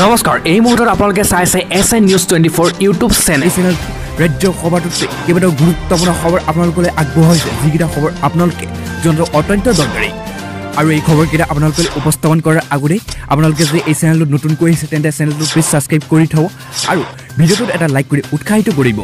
নমস্কাৰ এই মুহূৰ্তত আপোনালোকে চাইছে SN News 24 ইউটিউব চেনেল ৰাজ্য সভাটোতে কেইবাটাও গুৰুত্বপূৰ্ণ খবৰ আপোনালোকলৈ আগবঢ়াইছে যিকেইটা খবৰ আপোনালোকে জনাটো অত্যন্ত দৰকাৰী আৰু এই খবৰকেইটা আপোনালোকে উপস্থাপন কৰাৰ আগতে আপোনালোকে যদি এই চেনেলটো নতুনকৈ আহিছে তেন্তে চেনেলটো প্লিজ সাবস্ক্ৰাইব কৰি থব আৰু ভিডিঅ'টোত এটা লাইক কৰি উৎসাহিত কৰিব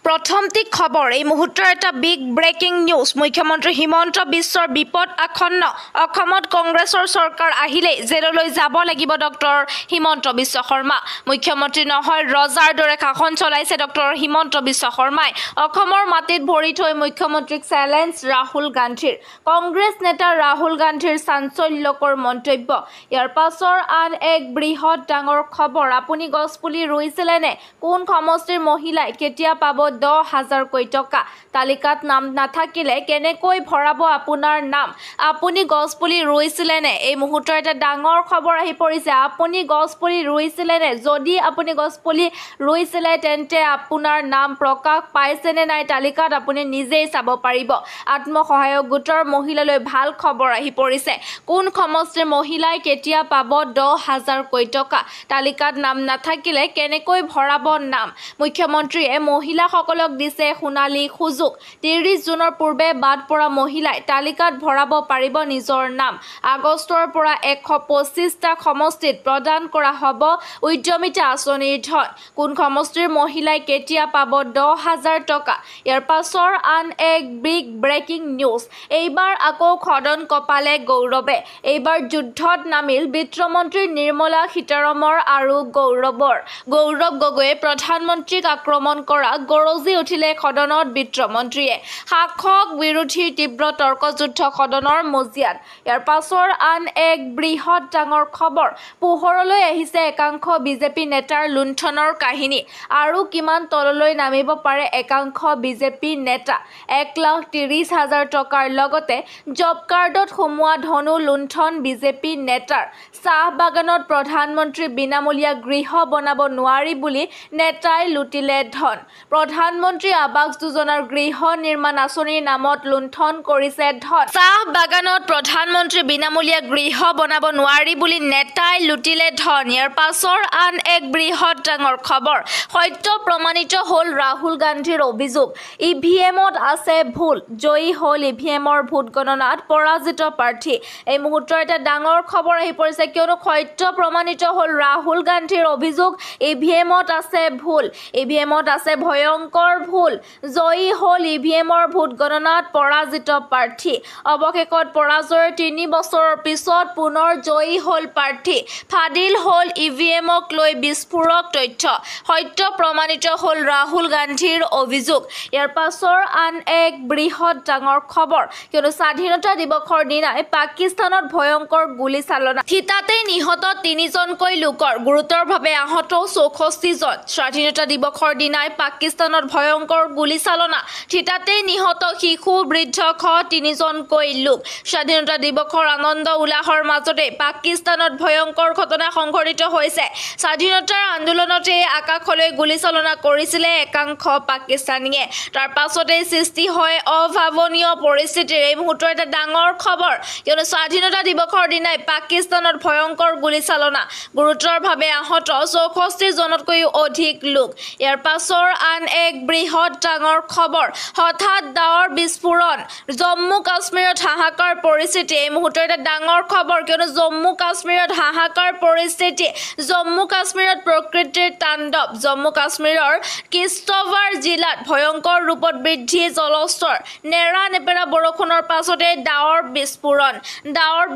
প্ৰথমটি খবৰ এই মুহূৰ্তৰ এটা বিগ ব্ৰেকিং নিউজ মুখ্যমন্ত্ৰী হিমন্ত বিশ্বৰ বিপদ আখন্ন অসমত কংগ্ৰেছৰ চৰকাৰ আহিলে জেললৈ যাব লাগিব ডক্টৰ হিমন্ত বিশ্ব শৰ্মা মুখ্যমন্ত্ৰী নহয় ৰজাৰ দৰে শাসন চলাইছে ডক্টৰ হিমন্ত বিশ্ব শৰ্মাই অসমৰ মাটিত ভৰি থৈ মুখ্যমন্ত্ৰীক চ্যালেঞ্জ ৰাহুল গান্ধীৰ কংগ্ৰেছ নেতা ৰাহুল গান্ধীৰ চাঞ্চল্যকৰ মন্তব্য ইয়াৰ পাছৰ আন এক বৃহৎ ডাঙৰ খবৰ আপুনি গছপুলি ৰুইছিলে নে কোন সমষ্টিৰ মহিলাই কেতিয়া পাব 10,000 কোটি টকা তালিকাত নাম নাথাকিলে কেনেকৈ ভৰাব আপোনাৰ নাম আপুনি গছপুলি ৰুইছিলে নে এই মুহূৰ্তৰ এটা ডাঙৰ খবৰ আহি পৰিছে আপুনি গছপুলি ৰুইছিলে নে যদি আপুনি গছপুলি ৰুইছিলে তেন্তে আপোনাৰ নাম প্ৰকাশ পাইছে নে নাই তালিকাত আপুনি নিজেই চাব পাৰিব আত্মসহায়ক গোটৰ মহিলালৈ ভাল খবৰ আহি পৰিছে কোন সমষ্টিৰ মহিলাই কেতিয়া পাব 10,000 কোটি টকা তালিকাত নাম নাথাকিলে কেনেকৈ ভৰাব নাম মুখ্যমন্ত্ৰীয়ে মহিলা সকলক দিছে সোণালী সুযোগ 30 জুনৰ পূৰ্বে বাদ পৰা মহিলাই তালিকাত ভৰাব পাৰিব নিজৰ নাম আগষ্টৰ পৰা 125টা সমষ্টিত প্ৰদান কৰা হ'ব উদ্যমিতা আঁচনিৰ ধন কোন সমষ্টিৰ মহিলাই কেতিয়া পাব 10,000 টকা ইয়াৰ পাছৰ আন এক বিগ ব্ৰেকিং নিউজ এইবাৰ আকৌ খদন কপালে গৌৰৱে এইবাৰ যুদ্ধত নামিল বিত্তমন্ত্ৰী নিৰ্মলা সীতাৰমণ আৰু গৌৰৱ গগৈয়ে প্ৰধানমন্ত্ৰীক আক্ৰমণ কৰা গৰজি উঠিলে সদনত বিত্তমন্ত্ৰীয়ে শাসক বিৰোধী তীব্ৰ তৰ্কযুদ্ধ সদনৰ মজিয়াত ইয়াৰ পাছৰ আন এক বৃহৎ ডাঙৰ খবৰ পোহৰলৈ আহিছে একাংশ বিজেপি নেতাৰ লুণ্ঠনৰ কাহিনী আৰু কিমান তললৈ নামিব পাৰে একাংশ বিজেপি নেতা 1,30,000 টকাৰ লগতে জব কাৰ্ডত সোমোৱা ধনু লুণ্ঠন বিজেপি নেতাৰ চাহ বাগানত প্ৰধানমন্ত্ৰী বিনামূলীয়া গৃহ বনাব নোৱাৰি বুলি নেতাই লুটিলে ধন প্ৰধানমন্ত্ৰী আৱাস যোজনাৰ গৃহ নিৰ্মাণ আঁচনিৰ নামত লুণ্ঠন কৰিছে ধন চাহ বাগানত প্ৰধানমন্ত্ৰী বিনামূলীয়া গৃহ বনাব নোৱাৰি বুলি নেতাই লুটিলে ধন ইয়াৰ পাছৰ আন এক বৃহৎ ডাঙৰ খবৰ সত্য প্ৰমাণিত হ'ল ৰাহুল গান্ধীৰ অভিযোগ ইভিএমত আছে ভুল জয়ী হ'ল ইভিএমৰ ভোট গণনাত পৰাজিত প্ৰাৰ্থী এই মুহূৰ্তৰ এটা ডাঙৰ খবৰ আহি পৰিছে কিয়নো সত্য প্ৰমাণিত হ'ল ৰাহুল গান্ধীৰ অভিযোগ ইভিএমত আছে ভুল ইভিএমত আছে ভয়ংকৰ ভুল জয়ী হ'ল ইভিএমৰ ভোট গণনাত পৰাজিত প্ৰাৰ্থী অৱশেষত পৰাজয়ৰ 3 বছৰৰ পিছত পুনৰ জয়ী হ'ল প্ৰাৰ্থী ফাদিল হ'ল ইভিএমক লৈ বিস্ফোৰক তথ্য সত্য প্ৰমাণিত হ'ল ৰাহুল গান্ধীৰ অভিযোগ ইয়াৰ পাছৰ আন এক বৃহৎ ডাঙৰ খবৰ কিয়নো স্বাধীনতা দিৱসৰ দিনাই পাকিস্তানত ভয়ংকৰ গুলীচালনা থিতাতে নিহত 3জনকৈ লোকৰ গুৰুতৰভাৱে আহত 64 জন স্বাধীনতা দিৱসৰ দিনাই পাকিস্তানত ভয়ংকৰ গুলীচালনা থিতাতে নিহত শিশু বৃদ্ধ 3জনকৈ লোক স্বাধীনতা দিৱসৰ আনন্দ উল্লাহৰ মাজতে পাকিস্তানত ভয়ংকৰ ঘটনা সংঘটিত হৈছে স্বাধীনতাৰ আন্দোলনতে আকাশলৈ গুলীচালনা কৰিছিলে একাংশ পাকিস্তানীয়ে তাৰ পাছতে সৃষ্টি হয় অভাৱনীয় পৰিস্থিতিৰ এই মুহূৰ্তৰ এটা ডাঙৰ খবৰ কিয়নো স্বাধীনতা দিৱসৰ দিনাই পাকিস্তানত ভয়ংকৰ গুলীচালনা গুৰুতৰভাৱে আহত 64 জনতকৈও অধিক লোক ইয়াৰ পাছৰ আন এক বৃহৎ ডাঙৰ খবৰ হঠাৎ ডাৱৰ বিস্ফোৰণ জম্মু কাশ্মীৰত হাহাকাৰ পৰিস্থিতি এই মুহূৰ্তৰ এটা ডাঙৰ খবৰ কিয়নো জম্মু কাশ্মীৰত হাহাকাৰ পৰিস্থিতি জম্মু কাশ্মীৰত প্ৰকৃতিৰ তাণ্ডৱ জম্মু কাশ্মীৰৰ কিস্তৱাৰ জিলাত ভয়ংকৰ ৰূপত বৃদ্ধি জলস্তৰ নেৰানেপেৰা বৰষুণৰ পাছতে ডাৱৰ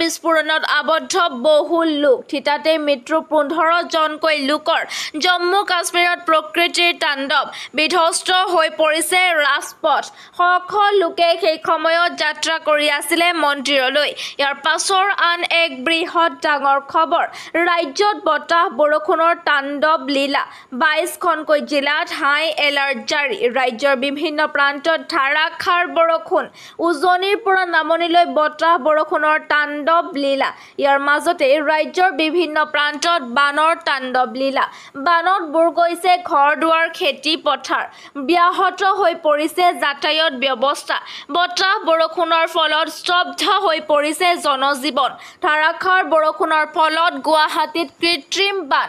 বিস্ফোৰণত আবদ্ধ বহু লোক থিতাতে মৃত্যু 15 জনকৈ লোকৰ জম্মু কাশ্মীৰত প্ৰকৃতিৰ তাণ্ডৱ বিধ্বস্ত হৈ পৰিছে ৰাজপথ শ লোকে সেই সময়ত যাত্ৰা কৰি আছিলে মন্দিৰলৈ ইয়াৰ পাছৰ আন এক বৃহৎ ডাঙৰ খবৰ ৰাজ্যত বতাহ বৰষুণৰ তাণ্ডৱ লীলা 22খনকৈ জিলাত হাই এলাৰ্ট জাৰি ৰাজ্যৰ বিভিন্ন প্ৰান্তত ধাৰাসাৰ বৰষুণ উজনিৰ পৰা নামনিলৈ বতাহ বৰষুণৰ তাণ্ডৱ লীলা ইয়াৰ মাজতে ৰাজ্যৰ বিভিন্ন প্ৰান্তত বানৰ তাণ্ডৱ লীলা বানত বুৰ গৈছে ঘৰ দুৱাৰ খেতি পথাৰ ব্যাহত হৈ পৰিছে যাতায়াত ব্যৱস্থা বতাহ বৰষুণৰ ফলত স্তব্ধ হৈ পৰিছে জনজীৱন ধাৰাসাৰ বৰষুণৰ ফলত গুৱাহাটীত কৃত্ৰিম বান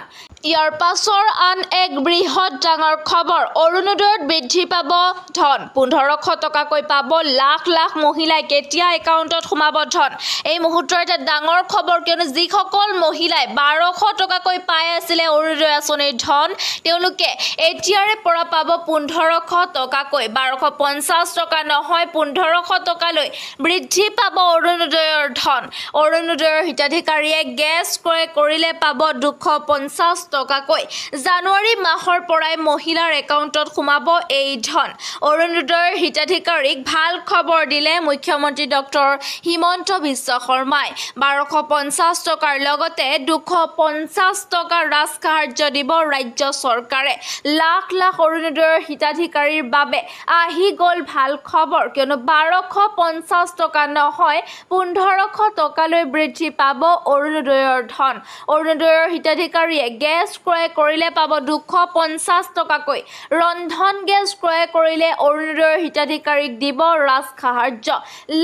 ইয়াৰ পাছৰ আন এক বৃহৎ ডাঙৰ খবৰ অৰুণোদয়ত বৃদ্ধি পাব ধন 1500 টকাকৈ পাব লাখ লাখ মহিলাই কেতিয়া একাউণ্টত সোমাব ধন এই মুহূৰ্তৰ এটা ডাঙৰ খবৰ কিয়নো যিসকল মহিলাই 1200 টকাকৈ পাই আছিলে অৰুণোদয় আঁচনিৰ ধন তেওঁলোকে এতিয়াৰে পৰা পাব 1500 টকাকৈ 1250 টকা নহয় 1500 টকালৈ বৃদ্ধি পাব অৰুণোদয়ৰ ধন অৰুণোদয়ৰ হিতাধিকাৰীয়ে গেছ ক্ৰয় কৰিলে পাব 250 টকাকৈ জানুৱাৰী মাহৰ পৰাই মহিলাৰ একাউণ্টত সোমাব এই ধন অৰুণোদয়ৰ হিতাধিকাৰীক ভাল খবৰ দিলে মুখ্যমন্ত্ৰী ডক্টৰ হিমন্ত বিশ্ব শৰ্মাই 1250 টকাৰ লগতে 250 টকাৰ ৰাজসাহাৰ্য দিব ৰাজ্য চৰকাৰে লাখ লাখ অৰুণোদয়ৰ হিতাধিকাৰীৰ বাবে আহি গ'ল ভাল খবৰ কিয়নো 1250 টকা নহয় 1500 টকালৈ বৃদ্ধি পাব অৰুণোদয়ৰ ধন অৰুণোদয়ৰ হিতাধিকাৰীয়ে গেছ ক্ৰয় কৰিলে পাব 250 টকাকৈ ৰন্ধন গেছ ক্ৰয় কৰিলে অৰুণোদয়ৰ হিতাধিকাৰীক দিব ৰাজসাহাৰ্য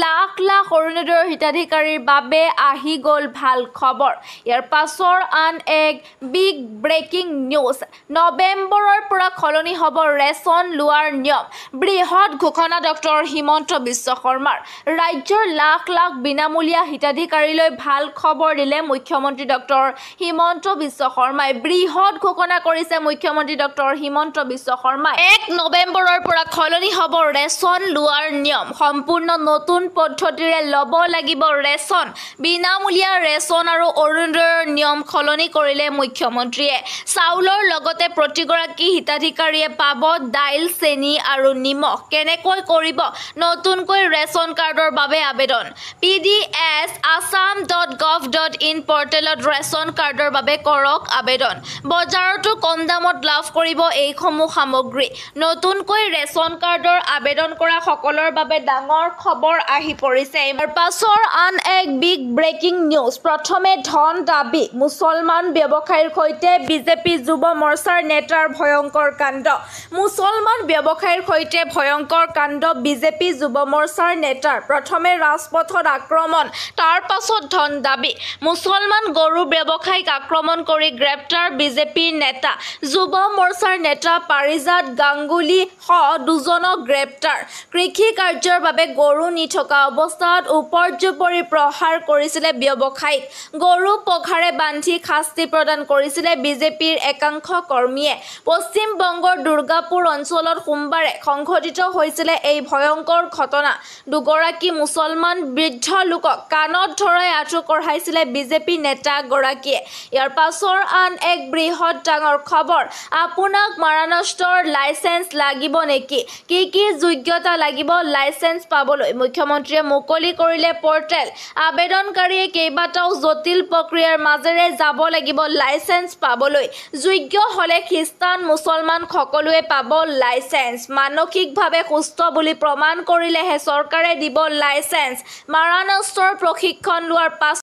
লাখ লাখ অৰুণোদয়ৰ হিতাধিকাৰীৰ বাবে আহি গ'ল ভাল খবৰ ইয়াৰ পাছৰ আন এক বিগ ব্ৰেকিং নিউজ নৱেম্বৰৰ পৰা সলনি হ'ব ৰেচন লোৱাৰ নিয়ম বৃহৎ ঘোষণা ডক্টৰ হিমন্ত বিশ্ব শৰ্মাৰ ৰাজ্যৰ লাখ লাখ বিনামূলীয়া হিতাধিকাৰীলৈ ভাল খবৰ দিলে মুখ্যমন্ত্ৰী ডক্টৰ হিমন্ত বিশ্ব শৰ্মাই বৃহৎ ঘোষণা কৰিছে মুখ্যমন্ত্ৰী ডক্টৰ হিমন্ত বিশ্ব শৰ্মাই 1 নৱেম্বৰৰ পৰা সলনি হ'ব ৰেচন লোৱাৰ নিয়ম সম্পূৰ্ণ নতুন পদ্ধতিৰে ল'ব লাগিব ৰেচন বিনামূলীয়া ৰেচন আৰু অৰুণোদয়ৰ নিয়ম সলনি কৰিলে মুখ্যমন্ত্ৰীয়ে চাউলৰ লগতে প্ৰতিগৰাকী হিতাধিকাৰীয়ে পাব দাইল চেনি আৰু নিমখ কেনেকৈ কৰিব নতুনকৈ ৰেচন কাৰ্ডৰ বাবে আবেদন pds.assam.gov.in পৰ্টেলত ৰেচন কাৰ্ডৰ বাবে কৰক আবেদন বজাৰতো কম দামত লাভ কৰিব এইসমূহ সামগ্ৰী নতুনকৈ ৰেচন কাৰ্ডৰ আবেদন কৰা সকলৰ বাবে ডাঙৰ খবৰ আহি পৰিছে ইয়াৰ পাছৰ আন এক বিগ ব্ৰেকিং নিউজ প্ৰথমে ধন দাবী মুছলমান ব্যৱসায়ীৰ সৈতে বিজেপি যুৱ মৰ্চাৰ নেতাৰ ভয়ংকৰ কাণ্ড মুছলমান ব্যৱসায়ীৰ সৈতে ভয়ংকৰ কাণ্ড বিজেপি যুৱ মৰ্চাৰ নেতাৰ প্ৰথমে ৰাজপথত আক্ৰমণ তাৰ পাছত ধন দাবী মুছলমান গৰু ব্যৱসায়ীক আক্ৰমণ কৰি গ্ৰেপ্তাৰ বিজেপিৰ নেতা যুৱ মৰ্চাৰ নেতা পাৰিজাত গাংগুলী সহ দুজনক গ্ৰেপ্তাৰ কৃষি কাৰ্যৰ বাবে গৰু নি থকা অৱস্থাত উপৰ্যুপৰি প্ৰহাৰ কৰিছিলে ব্যৱসায়ীক গৰু পঘাৰে বান্ধি শাস্তি প্ৰদান কৰিছিলে বিজেপিৰ একাংশ কৰ্মীয়ে পশ্চিম বংগৰ দুৰ্গাপুৰ অঞ্চলত সোমবাৰে সংঘটিত হৈছিলে এই ভয়ংকৰ ঘটনা দুগৰাকী মুছলমান বৃদ্ধ লোকক কাণত ধৰাই আঁঠু কঢ়াইছিলে বিজেপি নেতা গৰাকীয়ে ইয়াৰ পাছৰ আন এক বৃহৎ ডাঙৰ খবৰ আপোনাক মহাৰাষ্ট্ৰৰ লাইসেন্স লাগিব নেকি কি যোগ্যতা লাগিব লাইসেন্স পাবলৈ মুখ্যমন্ত্ৰীয়ে মুকলি কৰিলে পৰ্টেল আবেদনকাৰীয়ে কেইবাটাও জটিল প্ৰক্ৰিয়াৰ মাজেৰে যাব লাগিব লাইসেন্স পাবলৈ যোগ্য হলে খ্ৰীষ্টান মুছলমান সকলোৱে পাব লাইসেন্স মানসিকভাৱে সুস্থ বুলি প্ৰমাণ কৰিলেহে চৰকাৰে দিব লাইসেন্স মহাৰাষ্ট্ৰৰ প্ৰশিক্ষণ লোৱাৰ